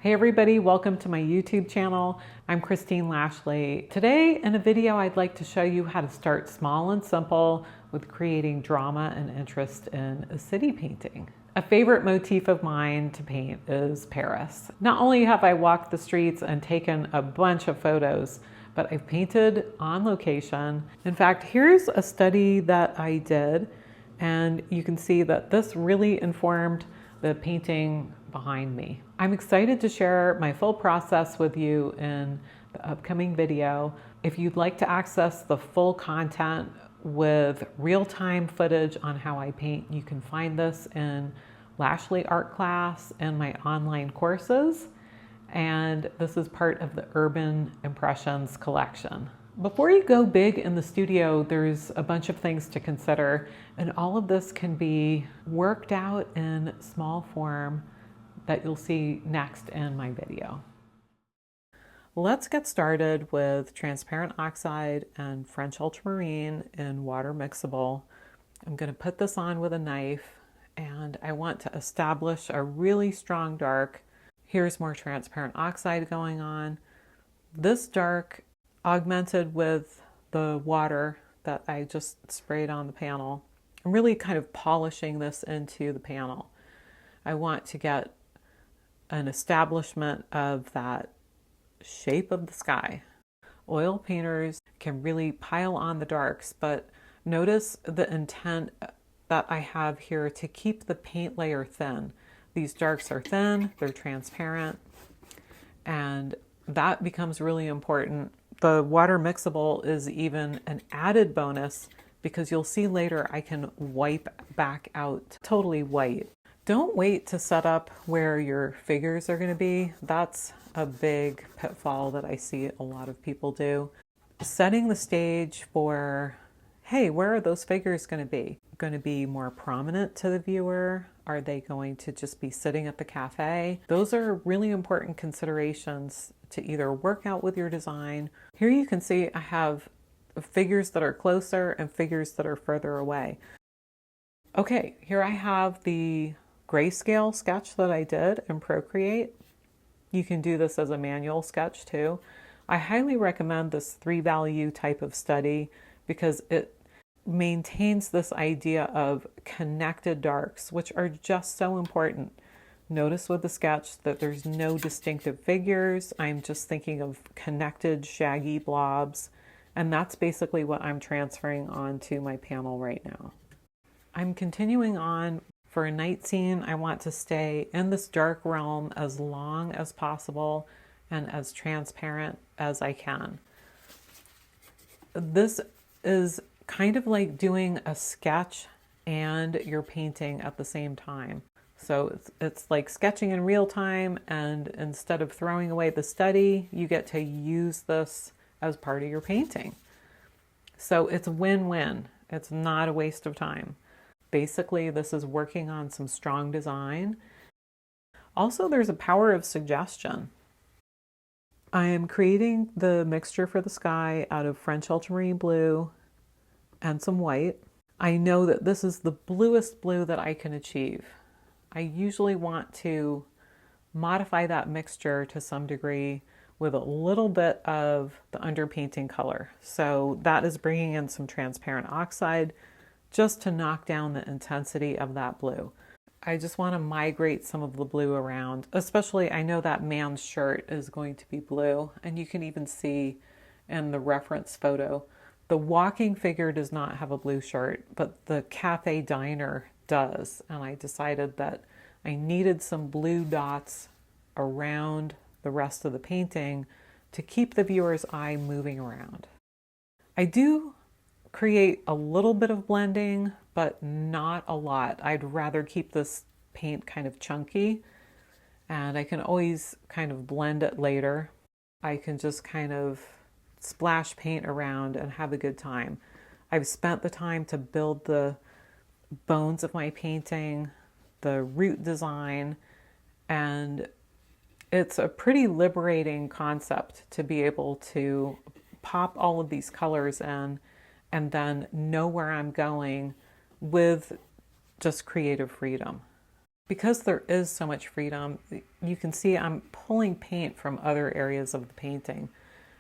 Hey everybody, welcome to my YouTube channel. I'm Christine Lashley. Today in a video, I'd like to show you how to start small and simple with creating drama and interest in a city painting. A favorite motif of mine to paint is Paris. Not only have I walked the streets and taken a bunch of photos, but I've painted on location. In fact, here's a study that I did, and you can see that this really informed the painting behind me. I'm excited to share my full process with you in the upcoming video. If you'd like to access the full content with real-time footage on how I paint, you can find this in Lashley art class and my online courses. And this is part of the Urban Impressions collection. Before you go big in the studio, there's a bunch of things to consider, and all of this can be worked out in small form that you'll see next in my video. Let's get started with transparent oxide and French ultramarine in water mixable. I'm going to put this on with a knife, and I want to establish a really strong dark. Here's more transparent oxide going on. This dark augmented with the water that I just sprayed on the panel. I'm really kind of polishing this into the panel. I want to get an establishment of that shape of the sky. Oil painters can really pile on the darks, but notice the intent that I have here to keep the paint layer thin. These darks are thin, they're transparent, and that becomes really important. The water mixable is even an added bonus because you'll see later I can wipe back out totally white. Don't wait to set up where your figures are going to be. That's a big pitfall that I see a lot of people do. Setting the stage for, hey, where are those figures going to be? Going to be more prominent to the viewer? Are they going to just be sitting at the cafe? Those are really important considerations to either work out with your design. Here you can see I have figures that are closer and figures that are further away. Okay, here I have the grayscale sketch that I did in Procreate. You can do this as a manual sketch too. I highly recommend this 3-value type of study because it maintains this idea of connected darks, which are just so important. Notice with the sketch that there's no distinctive figures. I'm just thinking of connected shaggy blobs, and that's basically what I'm transferring onto my panel right now. I'm continuing on. For a night scene, I want to stay in this dark realm as long as possible and as transparent as I can. This is kind of like doing a sketch and you're painting at the same time. So it's like sketching in real time, and instead of throwing away the study, you get to use this as part of your painting. So it's win-win. It's not a waste of time. Basically, this is working on some strong design. Also, there's a power of suggestion. I am creating the mixture for the sky out of French ultramarine blue and some white. I know that this is the bluest blue that I can achieve. I usually want to modify that mixture to some degree with a little bit of the underpainting color. So that is bringing in some transparent oxide just to knock down the intensity of that blue. I just want to migrate some of the blue around, especially I know that man's shirt is going to be blue, and you can even see in the reference photo, the walking figure does not have a blue shirt, but the cafe diner does. And I decided that I needed some blue dots around the rest of the painting to keep the viewer's eye moving around. I do create a little bit of blending, but not a lot. I'd rather keep this paint kind of chunky, and I can always kind of blend it later. I can just kind of splash paint around and have a good time. I've spent the time to build the bones of my painting, the root design, and it's a pretty liberating concept to be able to pop all of these colors in and then know where I'm going with just creative freedom. Because there is so much freedom, you can see I'm pulling paint from other areas of the painting.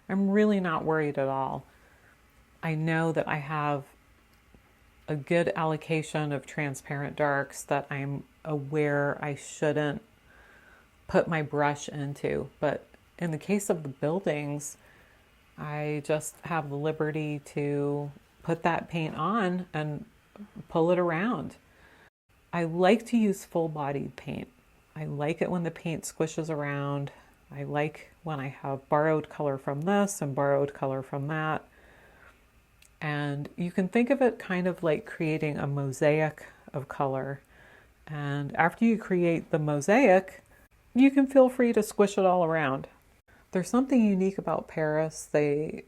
I'm really not worried at all. I know that I have a good allocation of transparent darks that I'm aware I shouldn't put my brush into. But in the case of the buildings, I just have the liberty to put that paint on and pull it around. I like to use full-bodied paint. I like it when the paint squishes around. I like when I have borrowed color from this and borrowed color from that. And you can think of it kind of like creating a mosaic of color. And after you create the mosaic, you can feel free to squish it all around. There's something unique about Paris. They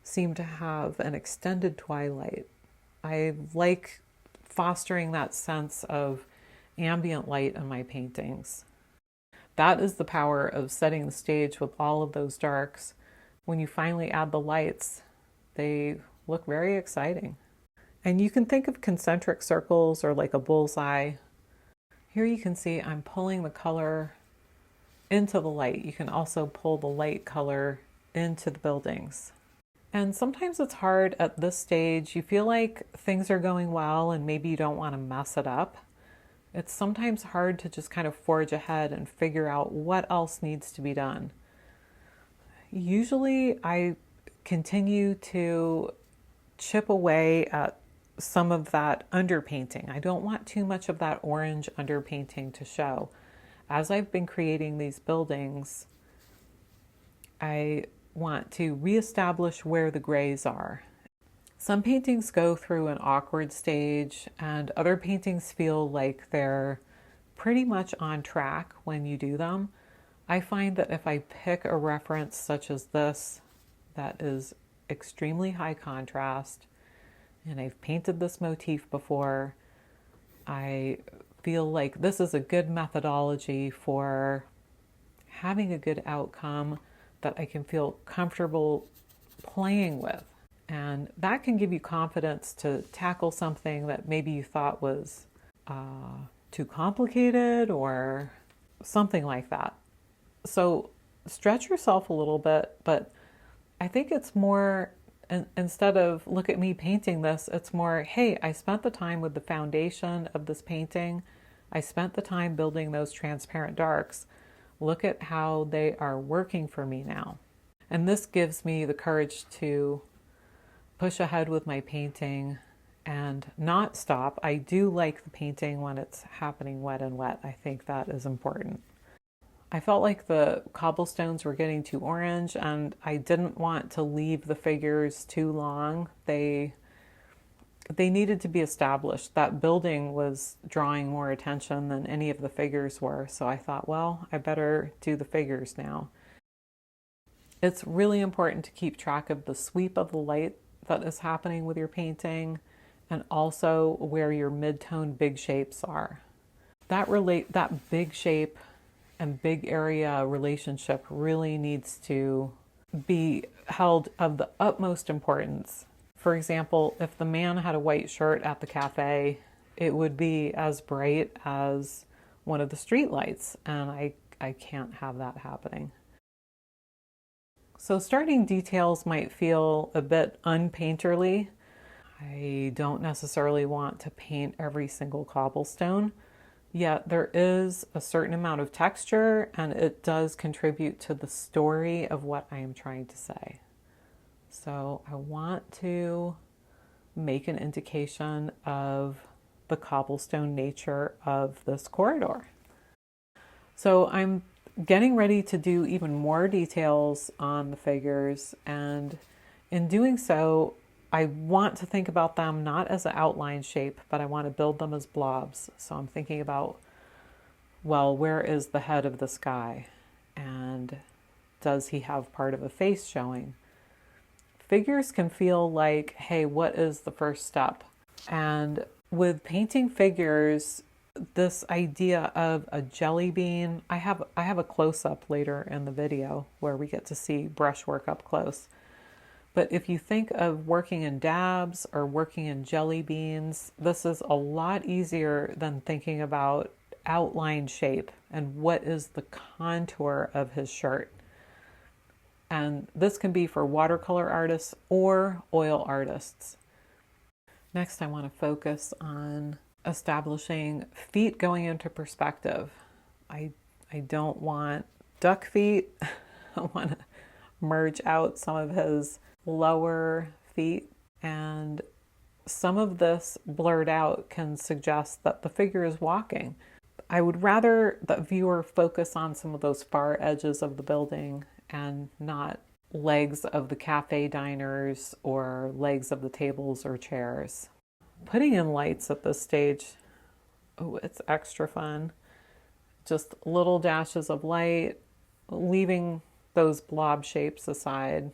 seem to have an extended twilight. I like fostering that sense of ambient light in my paintings. That is the power of setting the stage with all of those darks. When you finally add the lights, they look very exciting. And you can think of concentric circles or like a bullseye. Here you can see I'm pulling the color into the light. You can also pull the light color into the buildings. And sometimes it's hard at this stage. You feel like things are going well and maybe you don't want to mess it up. It's sometimes hard to just kind of forge ahead and figure out what else needs to be done. Usually I continue to chip away at some of that underpainting. I don't want too much of that orange underpainting to show. As I've been creating these buildings, I want to reestablish where the grays are. Some paintings go through an awkward stage, and other paintings feel like they're pretty much on track when you do them. I find that if I pick a reference such as this, that is extremely high contrast, and I've painted this motif before, I feel like this is a good methodology for having a good outcome that I can feel comfortable playing with. And that can give you confidence to tackle something that maybe you thought was too complicated or something like that. So stretch yourself a little bit, but I think it's more, instead of look at me painting this, it's more, hey, I spent the time with the foundation of this painting. I spent the time building those transparent darks. Look at how they are working for me now. And this gives me the courage to push ahead with my painting and not stop. I do like the painting when it's happening wet and wet. I think that is important. I felt like the cobblestones were getting too orange and I didn't want to leave the figures too long. They needed to be established. That building was drawing more attention than any of the figures were. So I thought, well, I better do the figures now. It's really important to keep track of the sweep of the light that is happening with your painting and also where your mid-tone big shapes are. That big shape and big area relationship really needs to be held of the utmost importance. For example, if the man had a white shirt at the cafe, it would be as bright as one of the street lights, and I can't have that happening. So starting details might feel a bit unpainterly. I don't necessarily want to paint every single cobblestone, yet there is a certain amount of texture and it does contribute to the story of what I am trying to say. So I want to make an indication of the cobblestone nature of this corridor. So I'm getting ready to do even more details on the figures, and in doing so, I want to think about them not as an outline shape, but I want to build them as blobs. So I'm thinking about, well, where is the head of this guy? And does he have part of a face showing? Figures can feel like, hey, what is the first step? And with painting figures, this idea of a jelly bean, I have a close-up later in the video where we get to see brushwork up close. But if you think of working in dabs or working in jelly beans, this is a lot easier than thinking about outline shape and what is the contour of his shirt. And this can be for watercolor artists or oil artists. Next, I want to focus on establishing feet going into perspective. I don't want duck feet. I want to merge out some of his lower feet, and some of this blurred out can suggest that the figure is walking. I would rather the viewer focus on some of those far edges of the building and not legs of the cafe diners or legs of the tables or chairs. Putting in lights at this stage, oh, it's extra fun. Just little dashes of light, leaving those blob shapes aside.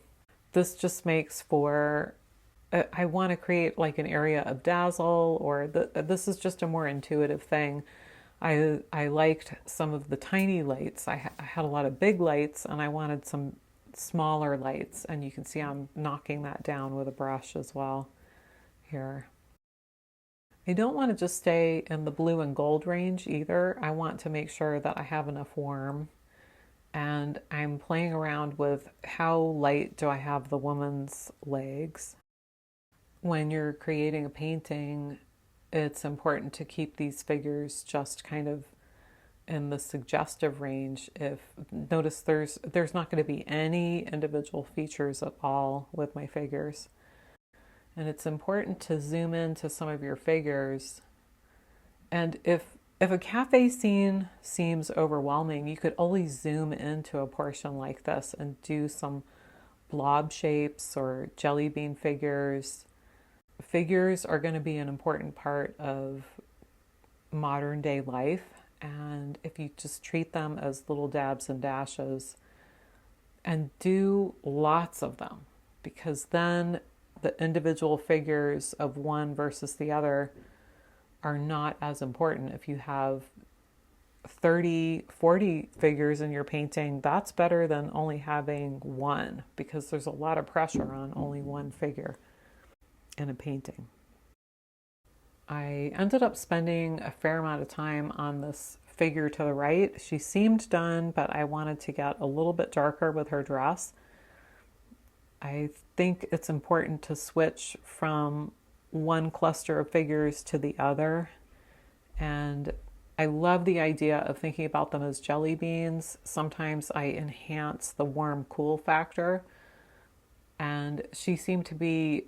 This just makes for, I want to create like an area of dazzle, or this is just a more intuitive thing. I liked some of the tiny lights. I had a lot of big lights and I wanted some smaller lights, and you can see I'm knocking that down with a brush as well here. I don't want to just stay in the blue and gold range either. I want to make sure that I have enough warm, and I'm playing around with how light do I have the woman's legs. When you're creating a painting, it's important to keep these figures just kind of in the suggestive range. Notice there's not going to be any individual features at all with my figures. And it's important to zoom into some of your figures. And if a cafe scene seems overwhelming, you could always zoom into a portion like this and do some blob shapes or jelly bean figures. Figures are going to be an important part of modern day life. And if you just treat them as little dabs and dashes and do lots of them, because then the individual figures of one versus the other are not as important. If you have 30, 40 figures in your painting, that's better than only having one, because there's a lot of pressure on only one figure in a painting. I ended up spending a fair amount of time on this figure to the right. She seemed done, but I wanted to get a little bit darker with her dress. I think it's important to switch from one cluster of figures to the other. And I love the idea of thinking about them as jelly beans. Sometimes I enhance the warm cool factor. And she seemed to be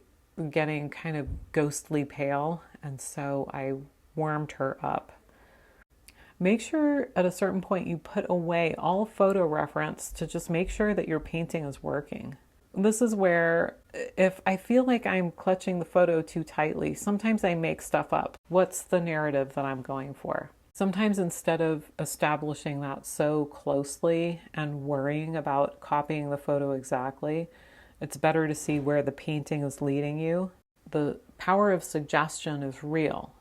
getting kind of ghostly pale, and so I warmed her up. Make sure at a certain point you put away all photo reference to just make sure that your painting is working. This is where, if I feel like I'm clutching the photo too tightly, sometimes I make stuff up. What's the narrative that I'm going for? Sometimes instead of establishing that so closely and worrying about copying the photo exactly, it's better to see where the painting is leading you. The power of suggestion is real.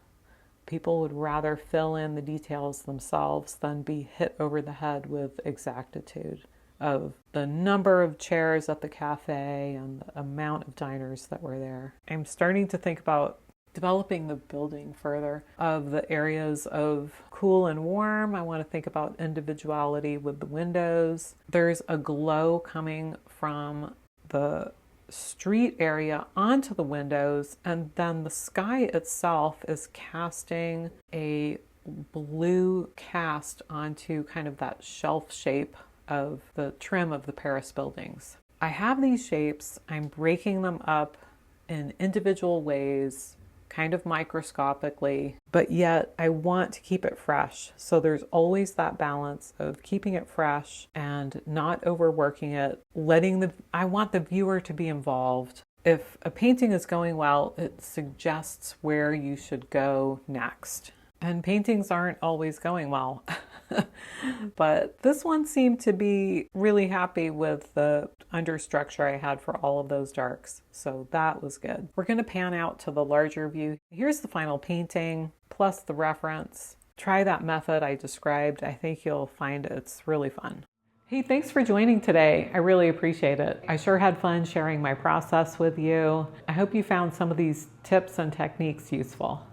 People would rather fill in the details themselves than be hit over the head with exactitude of the number of chairs at the cafe and the amount of diners that were there. I'm starting to think about developing the building further, of the areas of cool and warm. I want to think about individuality with the windows. There's a glow coming from the street area onto the windows, and then the sky itself is casting a blue cast onto kind of that shelf shape of the trim of the Paris buildings. I have these shapes, I'm breaking them up in individual ways, kind of microscopically, but yet I want to keep it fresh. So there's always that balance of keeping it fresh and not overworking it, I want the viewer to be involved. If a painting is going well, it suggests where you should go next. And paintings aren't always going well. But this one seemed to be really happy with the understructure I had for all of those darks. So that was good. We're going to pan out to the larger view. Here's the final painting, plus the reference. Try that method I described. I think you'll find it's really fun. Hey, thanks for joining today. I really appreciate it. I sure had fun sharing my process with you. I hope you found some of these tips and techniques useful.